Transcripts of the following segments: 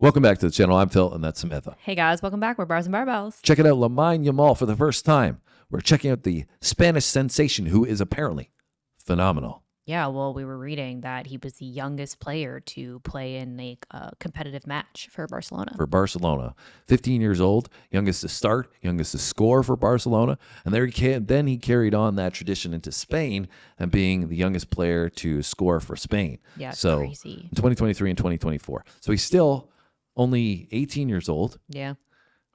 Welcome back to the channel. I'm Phil, and that's Samantha. Hey guys, welcome back. We're Bars and Barbells. Checking out Lamine Yamal for the first time. We're checking out the Spanish sensation, who is apparently phenomenal. Yeah, well, we were reading that he was the youngest player to play in a competitive match for Barcelona. 15 years old, youngest to start, youngest to score for Barcelona. And then he carried on that tradition into Spain and being the youngest player to score for Spain. Yeah, it's so crazy. In 2023 and 2024. So he's still only 18 years old. Yeah.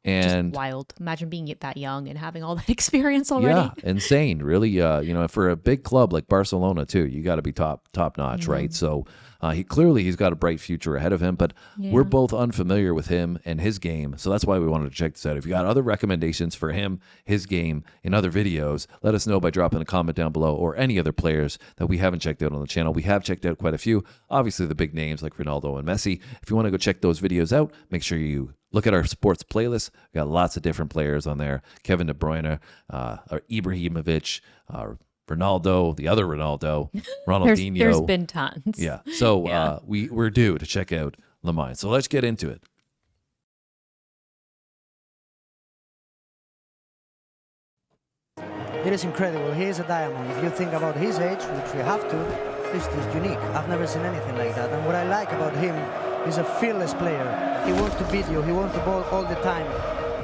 And just wild. Imagine being that young and having all that experience already. Yeah, insane. Really, for a big club like Barcelona too, you got to be top notch, right? So he's got a bright future ahead of him, but we're both unfamiliar with him and his game. So that's why we wanted to check this out. If you got other recommendations for him, his game in other videos, let us know by dropping a comment down below, or any other players that we haven't checked out on the channel. We have checked out quite a few, obviously the big names like Ronaldo and Messi. If you want to go check those videos out, make sure you look at our sports playlist. We got lots of different players on there. Kevin De Bruyne, or Ibrahimovic, Ronaldo, the other Ronaldo, Ronaldinho. There's been tons. Yeah. So we're due to check out Lamine. So let's get into it. It is incredible. He is a diamond. If you think about his age, which we have to, this is unique. I've never seen anything like that. And what I like about him, he's a fearless player. He wants to beat you. He wants the ball all the time.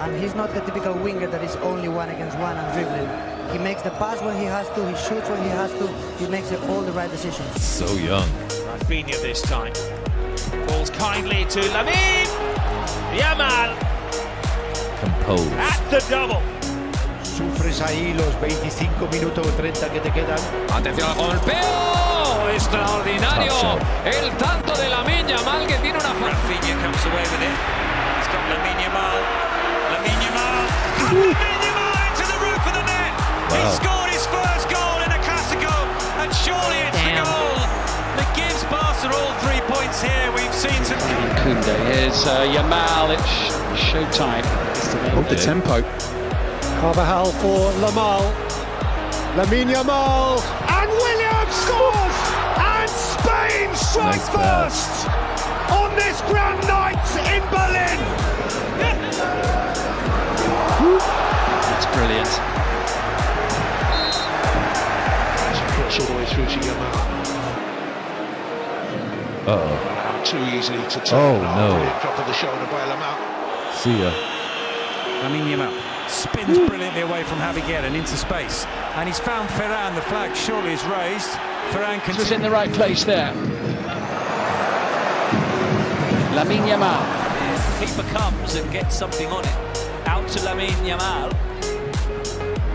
And he's not the typical winger that is only 1-on-1 and dribbling. He makes the pass when he has to. He shoots when he has to. He makes all the right decisions. So young. Rafinha this time. Falls kindly to Lamine Yamal. Composed. At the double. Sufres ahí los 25 minutos o 30 que te quedan. Atención al golpeo, extraordinario. El tanto de Lamine Yamal que tiene una... Rafinha comes away with it. He's got Lamine Yamal. Lamine Yamal. Lamine Yamal into the roof of the net. He scored his first goal in a Clasico, and surely it's the goal that gives Barca all 3 points here. We've seen some... Kunde, here's Yamal, it's showtime. Up The tempo. Carvajal for Yamal. Lamine Yamal. And Williams scores! And Spain strikes first on this grand night in Berlin. It's brilliant. Cross all the way through to Yamal. Uh-oh. Too easily to turn. Oh, no. Drop of the shoulder by Yamal. See ya. Lamine Yamal spins brilliantly away from Javier and into space. And he's found Ferran. The flag surely is raised. Ferran Was in the right place there. Lamine Yamal. Keeper comes and gets something on it. Out to Lamine Yamal.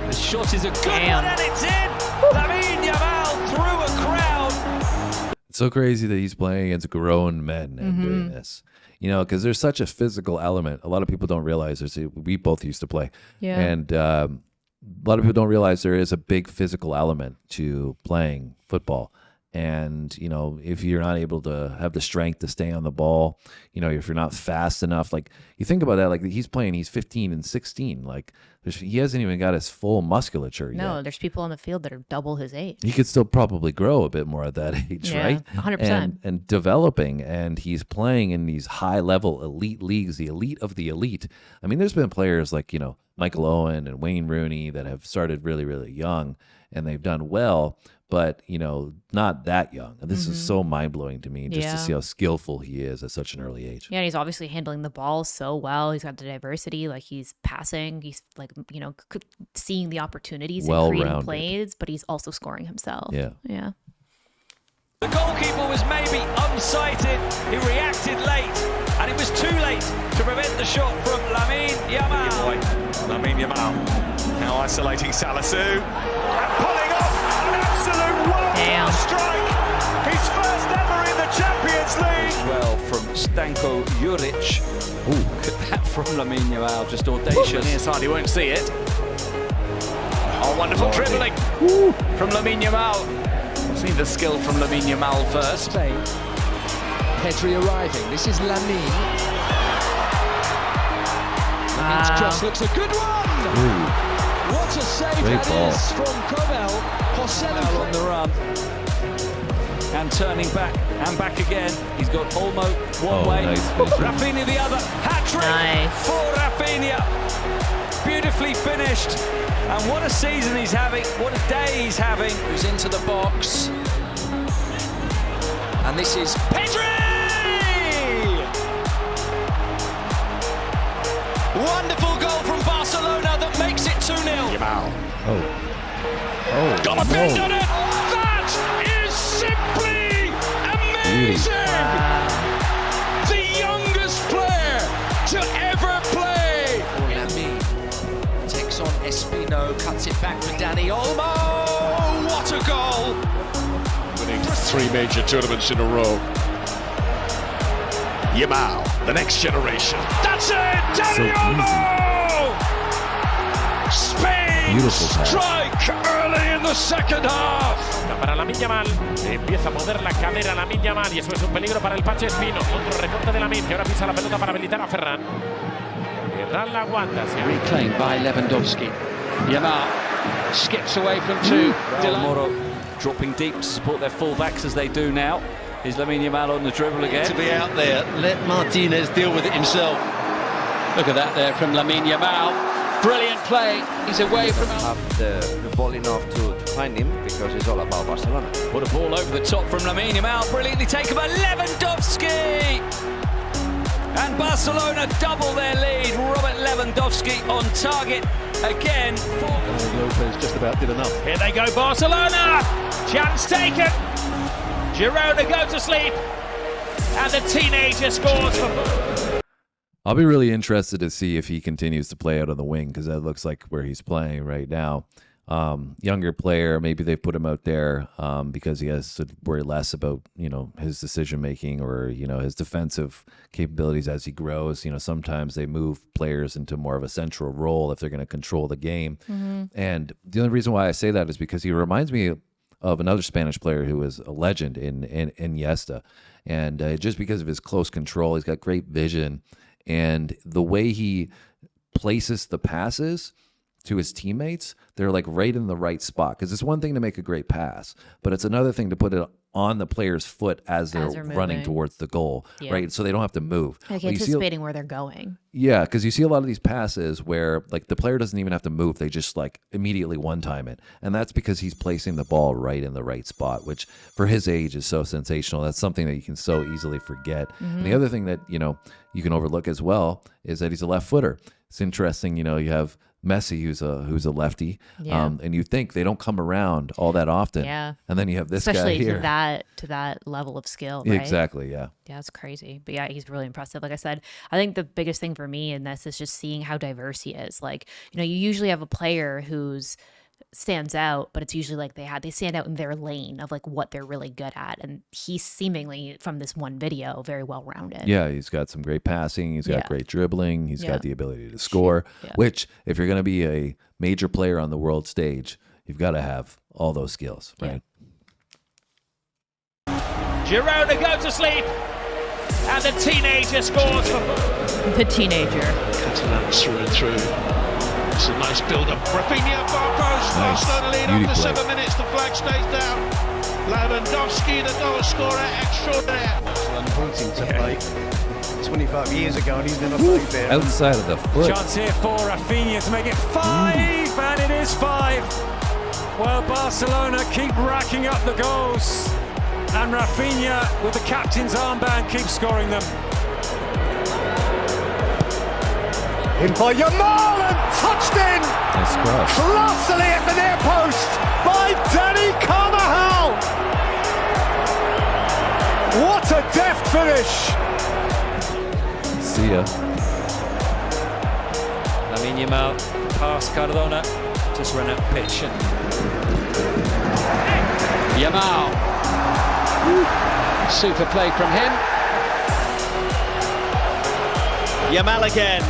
The shot is a good one and it's in. Lamine Yamal through a crowd. It's so crazy that he's playing against grown men and doing this. You know, because there's such a physical element. A lot of people don't realize we both used to play. Yeah. And a lot of people don't realize there is a big physical element to playing football. And, you know, if you're not able to have the strength to stay on the ball, you know, if you're not fast enough, like you think about that, like he's 15 and 16. Like he hasn't even got his full musculature yet. No, there's people on the field that are double his age. He could still probably grow a bit more at that age, right? 100%. And developing, and he's playing in these high-level elite leagues, the elite of the elite. I mean, there's been players like, you know, Michael Owen and Wayne Rooney that have started really, really young, and they've done well, but, you know, not that young. And this is so mind-blowing to me, just to see how skillful he is at such an early age. Yeah, and he's obviously handling the ball so well. He's got the diversity, like he's passing, he's like, you know, seeing the opportunities and creating plays, but he's also scoring himself. Yeah. Yeah. The goalkeeper was maybe unsighted. He reacted late, and it was too late to prevent the shot from Lamine Yamal. Lamine Yamal now isolating Salisu and pulling off an absolute world strike. His first ever in the Champions League. Well, from Stanko Juric. Look at that from Lamine Yamal, just audacious. Near side, he won't see it. Oh, wonderful dribbling from Lamine Yamal. See the skill from Lamine Yamal first. Spain. Pedri arriving. This is Lamine. Lamine's cross looks a good one. What a save Great that ball. is from Cobel. Joselu on the run. and turning back and back again. He's got Olmo one way, nice Rafinha the other. Hat-trick for Rafinha. Beautifully finished. And what a season he's having, what a day he's having. Who's into the box. And this is Pedri! wonderful goal from Barcelona that makes it 2-0. Yamal. Got a bend on it! That is simply amazing! The youngest player to ever play! Lamine takes on Espino, cuts it back for Dani Olmo. What a goal! Winning 3 major tournaments in a row. Yamal, the next generation. That's it! Dani Olmo! Spain strike early in the second half. Para Lamine Yamal, empieza a mover la cadera Lamine Yamal y eso es un peligro para el Pache Espino. Otro recorte de Lamine que ahora pisa la pelota para habilitar a Ferran. Ferran la aguanta. Reclaimed by Lewandowski. Yamal skips away from 2. Moro dropping deep to support their fullbacks as they do now. Is Lamine Yamal on the dribble again? To be out there, let Martinez deal with it himself. Look at that there from Lamine Yamal. Brilliant play. He's away from have the ball enough to find him because it's all about Barcelona. What a ball over the top from Lamine Yamal, brilliantly taken by Lewandowski. And Barcelona double their lead. Robert Lewandowski on target again. Lopez just about did enough. Here they go, Barcelona! Chance taken. Girona go to sleep. And the teenager scores for... I'll be really interested to see if he continues to play out on the wing because that looks like where he's playing right now. Younger player, maybe they put him out there because he has to worry less about, his decision making or, his defensive capabilities as he grows. Sometimes they move players into more of a central role if they're going to control the game. And the only reason why I say that is because he reminds me of another Spanish player who is a legend in Iniesta. And just because of his close control, he's got great vision. And the way he places the passes to his teammates, they're like right in the right spot. Because it's one thing to make a great pass, but it's another thing to put it on the player's foot as they're running towards the goal, right? So they don't have to move. Like anticipating where they're going. Yeah, because you see a lot of these passes where like the player doesn't even have to move. They just like immediately one-time it. And that's because he's placing the ball right in the right spot, which for his age is so sensational. That's something that you can so easily forget. And the other thing that, you can overlook as well is that he's a left footer. It's interesting, you have Messi, who's a lefty, and you think they don't come around all that often. Yeah. And then you have this guy here. Especially to that level of skill, right? Exactly, yeah. Yeah, it's crazy. But yeah, he's really impressive. Like I said, I think the biggest thing for me in this is just seeing how diverse he is. Like, you usually have a player who's stands out, but it's usually like they stand out in their lane of like what they're really good at, and he's seemingly from this one video very well rounded. Yeah, he's got some great passing, he's got great dribbling, he's got the ability to score, which if you're going to be a major player on the world stage, you've got to have all those skills, right? Girona go to sleep, and the teenager scores for the teenager. Catalan through and through. It's a nice build-up. Rafinha, far post. Barcelona lead after 7 minutes. The flag stays down. Lewandowski, the goal scorer, extraordinaire. Barcelona wanting to play 25 years ago, and he's never played there. Outside of the foot. Chance here for Rafinha to make it 5, and it is 5. Well, Barcelona keep racking up the goals, and Rafinha, with the captain's armband, keeps scoring them. In by Yamal and touched in! Nice cross. Colossally at the near post by Dani Carvajal! What a deft finish! See ya. Lamine Yamal past Cardona, just ran out pitch. Yamal. Super play from him. Yamal again.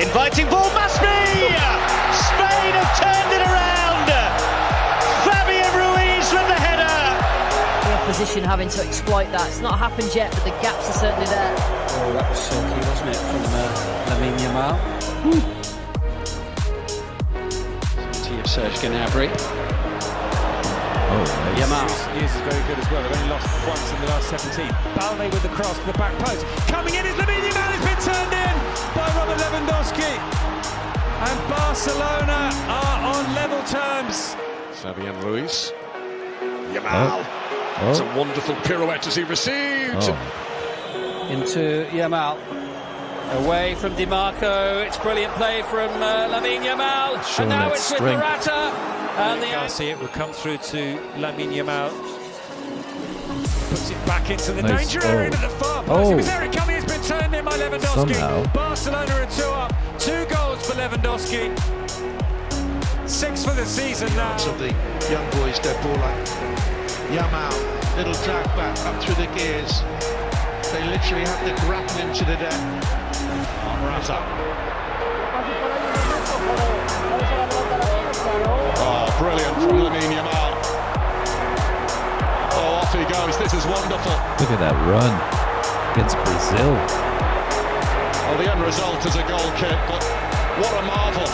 Inviting ball, must be! Spain have turned it around! Fabian Ruiz with the header! The opposition having to exploit that. It's not happened yet, but the gaps are certainly there. Oh, that was silky, wasn't it, from Lamine Yamal? To Serge Gnabry. nice. Yamal. Years is very good as well. They've only lost once in the last 17. Balde with the cross to the back post. Coming in is Lamine Yamal. Has been turned in by Robert Lewandowski. And Barcelona are on level terms. Fabian Ruiz. Yamal. It's a wonderful pirouette as he received. Into Yamal. Away from Di Marco. It's brilliant play from Lamine Yamal. Showing and now that it's strength. with Morata. And the Garcia, it will come through to Lamine Yamal. Puts it back into the Nice. danger area at the far post. It was Eric coming. It's been turned in by Lewandowski. Somehow. Barcelona are 2 up. 2 goals for Lewandowski. 6 for the season now. Of the young boys, they're ball like Yamal, little drag back up through the gears. They literally have to grapple him to the deck. Morata. Oh, brilliant from Lamine Yamal. Oh, off he goes. This is wonderful. Look at that run against Brazil. Well, the end result is a goal kick, but what a marvel.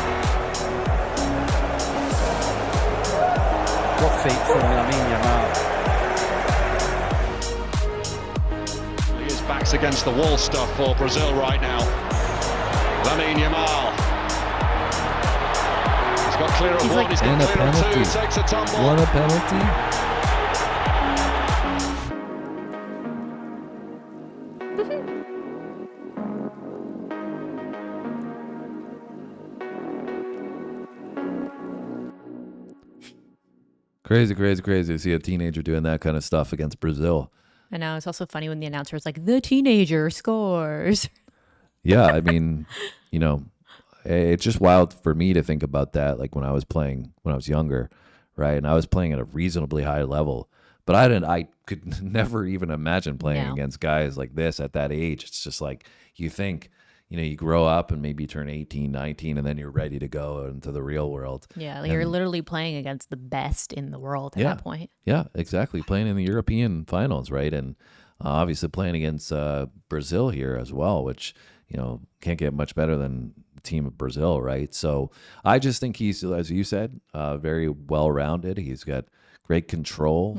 What feet from Lamine Yamal. His back's against the wall stuff for Brazil right now. Lamine Yamal. He's got clear of one, he's got And a clear of two, penalty. takes a tumble. What a penalty. Crazy, crazy, crazy to see a teenager doing that kind of stuff against Brazil. I know. It's also funny when the announcer is like, the teenager scores. Yeah, I mean, you know, it's just wild for me to think about that. Like when I was playing, when I was younger, right? And I was playing at a reasonably high level, but I could never even imagine playing against guys like this at that age. It's just like, you think, you know, you grow up and maybe you turn 18, 19, and then you're ready to go into the real world. Yeah, like you're literally playing against the best in the world at that point. Yeah, exactly. Playing in the European finals, right? And obviously playing against Brazil here as well, which, you know, can't get much better than the team of Brazil, right? So I just think he's, as you said, very well-rounded. He's got great control.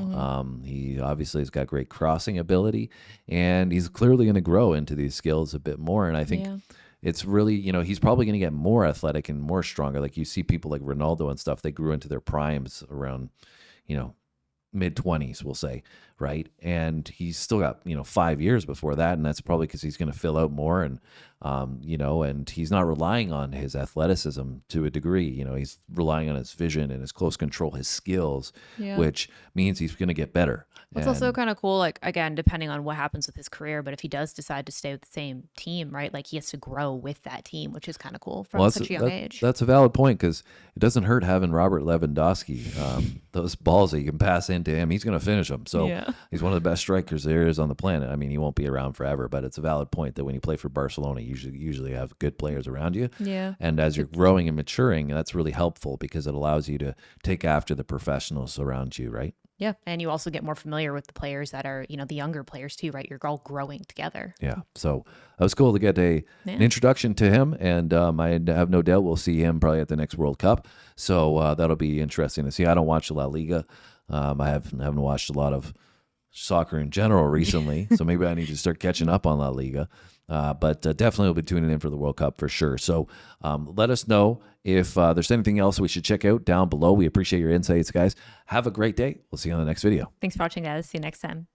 He obviously has got great crossing ability, and he's clearly going to grow into these skills a bit more. And I think it's really, you know, he's probably going to get more athletic and more stronger. Like you see people like Ronaldo and stuff, they grew into their primes around, you know, mid-20s, we'll say, right? And he's still got, you know, 5 years before that, and that's probably because he's going to fill out more, and you know, and he's not relying on his athleticism to a degree. You know, he's relying on his vision and his close control, his skills, which means he's going to get better. It's also kind of cool, like, again, depending on what happens with his career, but if he does decide to stay with the same team, right, like he has to grow with that team, which is kind of cool from such a young age. That's a valid point, because it doesn't hurt having Robert Lewandowski. Those balls that you can pass into him, he's going to finish them. So he's one of the best strikers there is on the planet. I mean, he won't be around forever, but it's a valid point that when you play for Barcelona, you usually have good players around you. Yeah. And as you're growing and maturing, that's really helpful because it allows you to take after the professionals around you, right? Yeah, and you also get more familiar with the players that are, you know, the younger players too, right? You're all growing together. Yeah, so it was cool to get an introduction to him, and I have no doubt we'll see him probably at the next World Cup. So that'll be interesting to see. I don't watch La Liga. I haven't watched a lot of soccer in general recently, so maybe I need to start catching up on La Liga. But definitely will be tuning in for the World Cup for sure. So let us know if there's anything else we should check out down below. We appreciate your insights, guys. Have a great day. We'll see you on the next video. Thanks for watching, guys. See you next time.